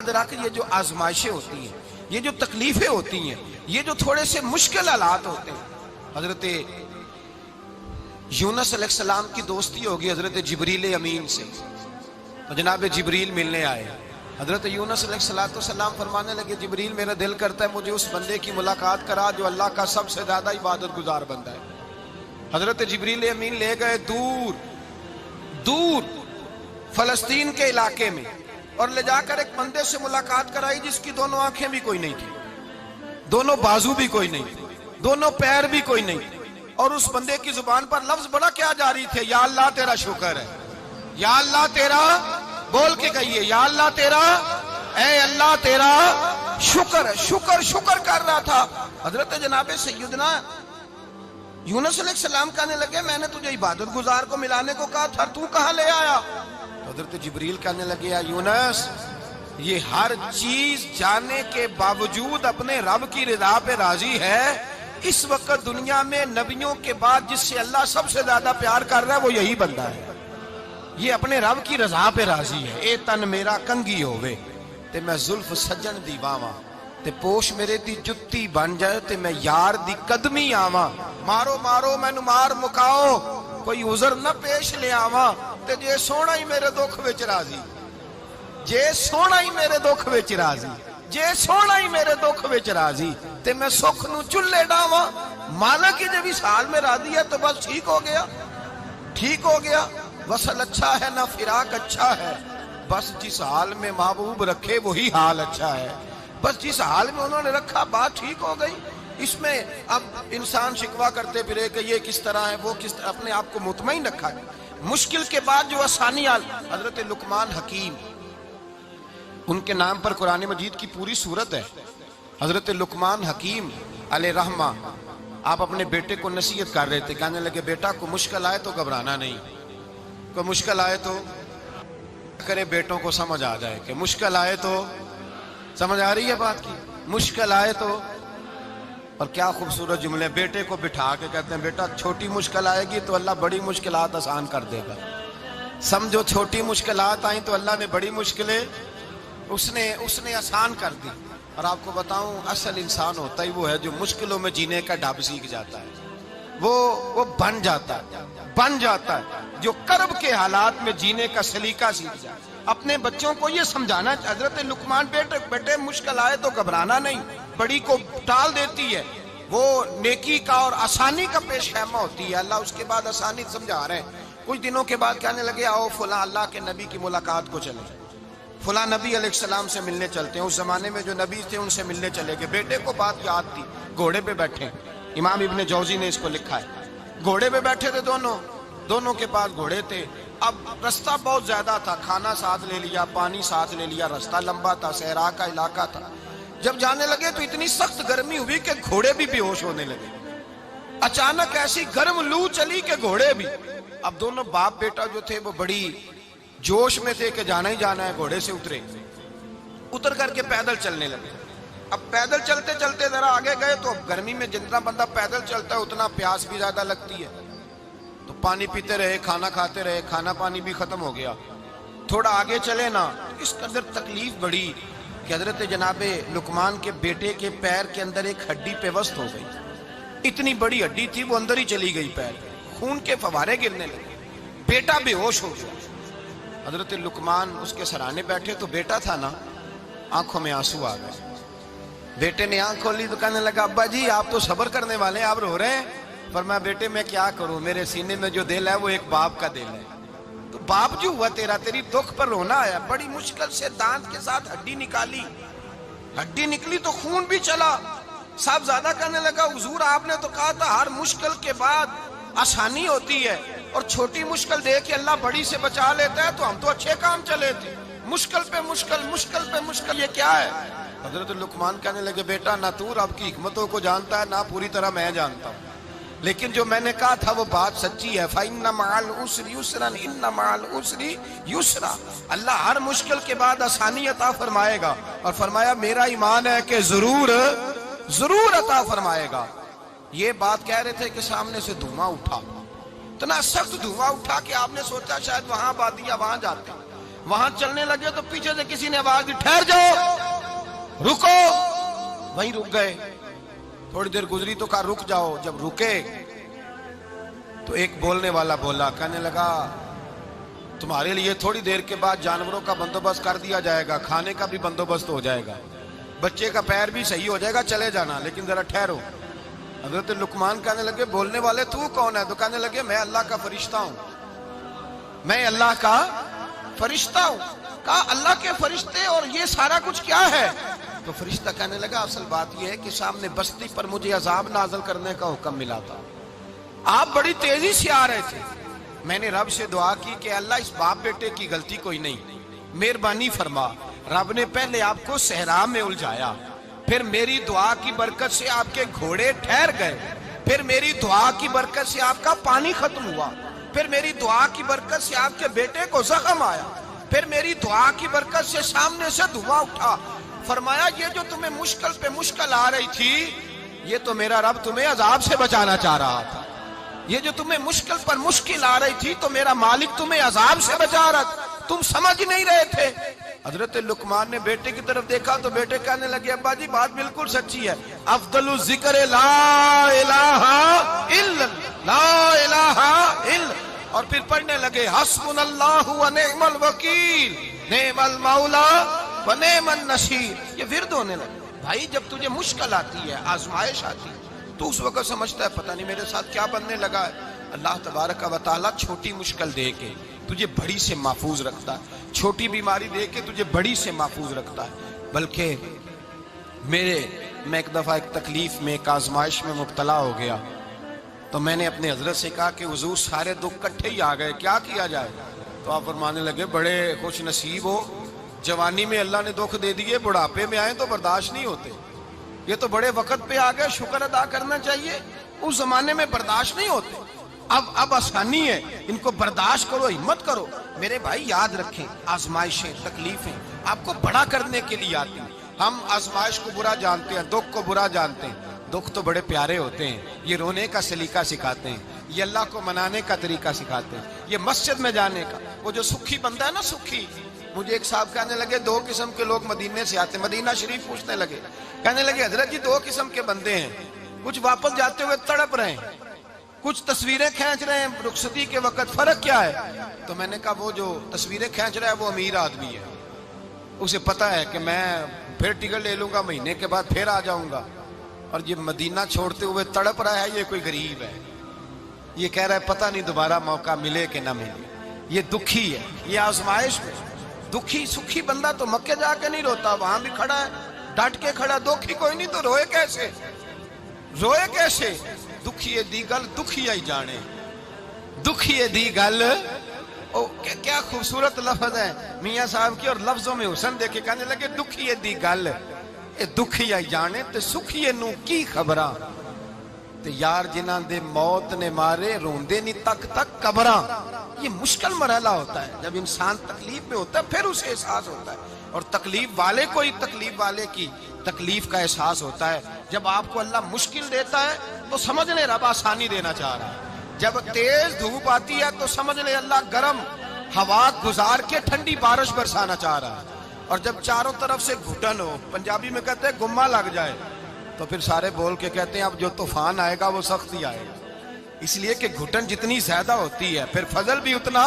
रख, ये जो आजमाइशें होती हैं, ये जो तकलीफें होती हैं, ये जो थोड़े से मुश्किल हालात होते हैं, हजरत यूनुस अलैहिस्सलाम की दोस्ती होगी हजरत जिब्रील अमीन से। तो जनाब जिब्रील मिलने आए, हजरत यूनुस अलैहिस्सलाम फरमाने लगे, जिब्रील मेरा दिल करता है मुझे उस बंदे की मुलाकात करा जो अल्लाह का सबसे ज्यादा इबादत गुजार बंदा है। हजरत जिब्रील अमीन ले गए दूर दूर फलस्तीन के इलाके में और ले जाकर एक बंदे से मुलाकात कराई जिसकी दोनों आंखें भी कोई नहीं थी, दोनों बाजू भी कोई नहीं थे, दोनों पैर भी कोई नहीं थे, और उस बंदे की जुबान पर लफ्ज बड़ा क्या जारी थे, या अल्लाह तेरा शुक्र है, या अल्लाह तेरा, बोल के कहिए, या अल्लाह तेरा, ऐ अल्लाह तेरा शुक्र है। शुक्र शुक्र कर रहा था। हजरत जनाब सैयदना यूनुस अलैहिस्सलाम कहने लगे, मैंने तुझे इबादत गुजार को मिलाने को कहा था, तू कहां ले आया? हजरत जिब्रील कहने लगे, या यूनुस, ये हर चीज जाने के बावजूद अपने रब की रिदा पे राजी है। इस वक्त दुनिया में नबियों के बाद जिससे अल्लाह सबसे ज्यादा प्यार कर रहा है वो यही बंदा है। ये अपने रब की रजा पे राजी है। ए तन मेरा कंगी होवे ते मैं जुल्फ सज्जन दी बावा, ते पोश मेरे दी जुत्ती बन जाए ते मैं यार दी कदमी आवा। मारो मारो मैनू मार मुकाओ, कोई उजर न पेश ले आवा, ते जे सोना ही मेरे दुख विच राजी, जे सोना ही मेरे दुख विच राजी, जे सोना ही मेरे दुख विच राजी, ते मैं सुख नू चुल्ले डावा। माना कि जब इस हाल में राजी है तो बस ठीक हो गया, ठीक हो गया। वसल अच्छा है ना फिराक अच्छा है, बस जिस हाल में महबूब रखे वही हाल अच्छा है। बस जिस हाल में उन्होंने रखा बात ठीक हो गई। इसमें अब इंसान शिकवा करते फिरे कि ये किस तरह है, वो किस तरह, अपने आप को मुतमईन रखा। मुश्किल के बाद जो आसानी आई, हजरत लुकमान हकीम, उनके नाम पर कुरान मजीद की पूरी सूरत है। हजरत लुकमान हकीम अलैहिर्रहमा आप अपने बेटे को नसीहत कर रहे थे, कहने लगे, बेटा को मुश्किल आए तो घबराना नहीं, को मुश्किल आए तो करे, बेटों को समझ आ जाए कि मुश्किल आए तो, समझ आ रही है बात की, मुश्किल आए तो। और क्या खूबसूरत जुमले, बेटे को बिठा के कहते हैं, बेटा छोटी मुश्किल आएगी तो अल्लाह बड़ी मुश्किलात आसान कर देगा। समझो छोटी मुश्किलात आई तो अल्लाह ने बड़ी मुश्किलें उसने आसान कर दी। और आपको बताऊं, असल इंसान होता ही वो है जो मुश्किलों में जीने का ढब सीख जाता है, वो बन जाता है, जो कर्ब के हालात में जीने का सलीका सीख जाए। अपने बच्चों को ये समझाना, हजरत लुकमान, बेटे मुश्किल आए तो घबराना नहीं, बड़ी को टाल देती है, वो नेकी का और आसानी का पेश खैमा होती है। अल्लाह उसके बाद आसानी समझा रहे हैं। कुछ दिनों के बाद कहने लगे, आओ फला अल्लाह के नबी की मुलाकात को चले, फला नबी अलैहिस्सलाम से मिलने चलते हैं। उस जमाने में जो नबी थे उनसे मिलने चले गए। बेटे को बात याद थी, घोड़े पे बैठे, इमाम इब्ने जौजी ने इसको लिखा है, घोड़े पे बैठे थे दोनों के पास घोड़े थे। अब रास्ता बहुत ज्यादा था, खाना साथ ले लिया, पानी साथ ले लिया, रास्ता लंबा था, सहरा का इलाका था। जब जाने लगे तो इतनी सख्त गर्मी हुई कि घोड़े भी बेहोश होने लगे। अचानक ऐसी गर्म लू चली कि घोड़े भी। अब दोनों बाप बेटा जो थे वो बड़ी जोश में थे कि जाना ही जाना है। घोड़े से उतर करके पैदल चलने लगे। अब पैदल चलते चलते जरा आगे गए तो गर्मी में जितना बंदा पैदल चलता है उतना प्यास भी ज्यादा लगती है, तो पानी पीते रहे, खाना खाते रहे, खाना पानी भी खत्म हो गया। थोड़ा आगे चले ना, इस कदर तकलीफ बढ़ी कि हजरत जनाबे लुकमान के बेटे के पैर के अंदर एक हड्डी पेवस्त हो गई। इतनी बड़ी हड्डी थी, वो अंदर ही चली गई पैर, खून के फवारे गिरने लगे, बेटा बेहोश हो गया। हजरत लुकमान उसके सराहने बैठे तो बेटा था ना, आंखों में आंसू आ गए। बेटे ने आंख खोली तो कहने लगा, अब्बा जी आप तो सब्र करने वाले हैं, आप रो रहे हैं। फरमाया, बेटे मैं क्या करूं, मेरे सीने में जो दिल है वो एक बाप का दिल है। तो बाप जो हुआ तेरा, तेरी दुख पर रोना आया। बड़ी मुश्किल से दांत के साथ हड्डी निकाली, हड्डी निकली तो खून भी चला। साहब ज्यादा कहने लगा, हुजूर आपने तो कहा था हर मुश्किल के बाद आसानी होती है, और छोटी मुश्किल देख के अल्लाह बड़ी से बचा लेता है, तो हम तो अच्छे काम चले थे, मुश्किल पे मुश्किल, मुश्किल पे मुश्किल, ये क्या है? हजरत लुकमान कहने लगे, बेटा ना तू रब की हिकमतों को जानता है, ना पूरी तरह मैं जानता हूँ, लेकिन जो मैंने कहा था वो बात सच्ची है। फइन्ना मअल उसरि युस्रन, इन्ना मअल उसरि युस्रा। अल्लाह हर मुश्किल के बाद आसानी अता फरमाएगा। और फरमाया, मेरा ईमान है कि जरूर अता फरमाएगा। ये बात कह रहे थे कि सामने से धुआं उठा, इतना सख्त धुआं उठा कि आपने सोचा शायद वहां बादिया वहां जाते। وہاں چلنے لگے تو پیچھے سے کسی نے آواز دی ٹھہر جاؤ رکو، وہیں رک گئے. تھوڑی دیر گزری تو کہا رک جاؤ. جب رکے تو ایک بولنے والا بولا، کہنے لگا تمہارے لیے تھوڑی دیر کے بعد جانوروں کا بندوبست کر دیا جائے گا، کھانے کا بھی بندوبست ہو جائے گا، بچے کا پیر بھی صحیح ہو جائے گا، چلے جانا لیکن ذرا ٹھہرو. حضرت لقمان کہنے لگے بولنے والے تو کون ہے؟ تو کہنے لگے میں اللہ کا فرشتہ ہوں، میں اللہ کا فرشتہ ہوں. کہا اللہ کے فرشتے اور یہ سارا کچھ کیا ہے؟ تو فرشتہ کہنے لگا اصل بات یہ ہے کہ سامنے بستی پر مجھے عذاب نازل کرنے کا حکم ملا تھا، آپ بڑی تیزی سے آ رہے تھے، میں نے رب سے دعا کی کہ اللہ اس باپ بیٹے کی غلطی کوئی نہیں، مہربانی فرما. رب نے پہلے آپ کو صحرا میں الجھایا، پھر میری دعا کی برکت سے آپ کے گھوڑے ٹھہر گئے، پھر میری دعا کی برکت سے آپ کا پانی ختم ہوا، پھر میری دعا کی برکت سے آپ کے بیٹے کو زخم آیا، پھر میری دعا کی برکت سے سامنے سے دھواں اٹھا. فرمایا یہ جو تمہیں مشکل پہ مشکل آ رہی تھی، یہ تو میرا رب تمہیں عذاب سے بچانا چاہ رہا تھا. یہ جو تمہیں مشکل پر مشکل آ رہی تھی تو میرا مالک تمہیں عذاب سے بچا رہا تھا، تم سمجھ نہیں رہے تھے. حضرت لقمان نے بیٹے کی طرف دیکھا تو بیٹے کہنے لگے ابا جی بات بالکل سچی ہے، افضل الذکر لا الہ الا لا الہ الا، اور پھر پڑھنے لگے حسبنا اللہ و نعم الوکیل نعم المولا و نعم النصیر. یہ ورد ہونے لگے. بھائی جب تجھے مشکل آتی ہے، آزمائش آتی ہے، تو اس وقت سمجھتا ہے پتہ نہیں میرے ساتھ کیا بننے لگا ہے. اللہ تبارک و تعالیٰ چھوٹی مشکل دے کے تجھے بڑی سے محفوظ رکھتا ہے، چھوٹی بیماری دے کے تجھے بڑی سے محفوظ رکھتا ہے. بلکہ میں ایک دفعہ ایک تکلیف میں ایک آزمائش میں مبتلا ہو گیا تو میں نے اپنے حضرت سے کہا کہ حضور سارے دکھ کٹھے ہی آ گئے، کیا کیا جائے؟ تو آپ فرمانے لگے بڑے خوش نصیب ہو، جوانی میں اللہ نے دکھ دے دیے، بڑھاپے میں آئے تو برداشت نہیں ہوتے. یہ تو بڑے وقت پہ آ گئے، شکر ادا کرنا چاہیے. اس زمانے میں برداشت نہیں ہوتے، اب آسانی ہے، ان کو برداشت کرو، ہمت کرو. میرے بھائی یاد رکھیں آزمائشیں تکلیفیں آپ کو بڑا کرنے کے لیے آتی ہیں. ہم آزمائش کو برا جانتے ہیں، دکھ کو برا جانتے ہیں. دکھ تو بڑے پیارے ہوتے ہیں، یہ رونے کا سلیقہ سکھاتے ہیں، یہ اللہ کو منانے کا طریقہ سکھاتے ہیں، یہ مسجد میں جانے کا. وہ جو سکھی بندہ ہے نا سکھی، مجھے ایک صاحب کہنے لگے دو قسم کے لوگ مدینے سے آتے، مدینہ شریف پوچھنے لگے، کہنے لگے حضرت جی دو قسم کے بندے ہیں، کچھ واپس جاتے ہوئے تڑپ رہے ہیں، کچھ تصویریں کھینچ رہے ہیں رخصتی کے وقت، فرق کیا ہے؟ تو میں نے کہا وہ جو تصویریں کھینچ رہا ہے وہ امیر آدمی ہے، اسے پتا ہے کہ میں پھر ٹکٹ لے لوں گا، مہینے کے بعد پھر آ جاؤں گا. اور یہ مدینہ چھوڑتے ہوئے تڑپ رہا ہے، یہ کوئی غریب ہے، یہ کہہ رہا ہے پتہ نہیں دوبارہ موقع ملے کہ نہ ملے. یہ دکھی ہے، یہ آزمائش میں. دکھی سکھی بندہ تو مکے جا کے نہیں روتا، وہاں بھی کھڑا ہے ڈٹ کے کھڑا. دکھی کوئی نہیں تو روئے کیسے؟ روئے کیسے؟ دکھیے دی گل دکھیا ہی جانے، دکھیے دی گل. کیا خوبصورت لفظ ہے میاں صاحب کی، اور لفظوں میں حسن دیکھے. کہنے لگے دکھیے دی گل اے دکھیا ہی جانے تے سکھیے نو کی خبراں، تے یار جنہاں دے موت نے مارے روندے نہیں تک تک قبراں. یہ مشکل مرحلہ ہوتا ہے، جب انسان تکلیف میں ہوتا ہے پھر اسے احساس ہوتا ہے. اور تکلیف والے کو ہی تکلیف والے کی تکلیف کا احساس ہوتا ہے. جب آپ کو اللہ مشکل دیتا ہے تو سمجھ لے رب آسانی دینا چاہ رہا ہے. جب تیز دھوپ آتی ہے تو سمجھ لے اللہ گرم ہوا گزار کے ٹھنڈی بارش برسانا چاہ رہا ہے. اور جب چاروں طرف سے گھٹن ہو، پنجابی میں کہتے ہیں گما لگ جائے، تو پھر سارے بول کے کہتے ہیں اب جو طوفان آئے گا وہ سخت ہی آئے گا. اس لیے کہ گھٹن جتنی زیادہ ہوتی ہے پھر فضل بھی اتنا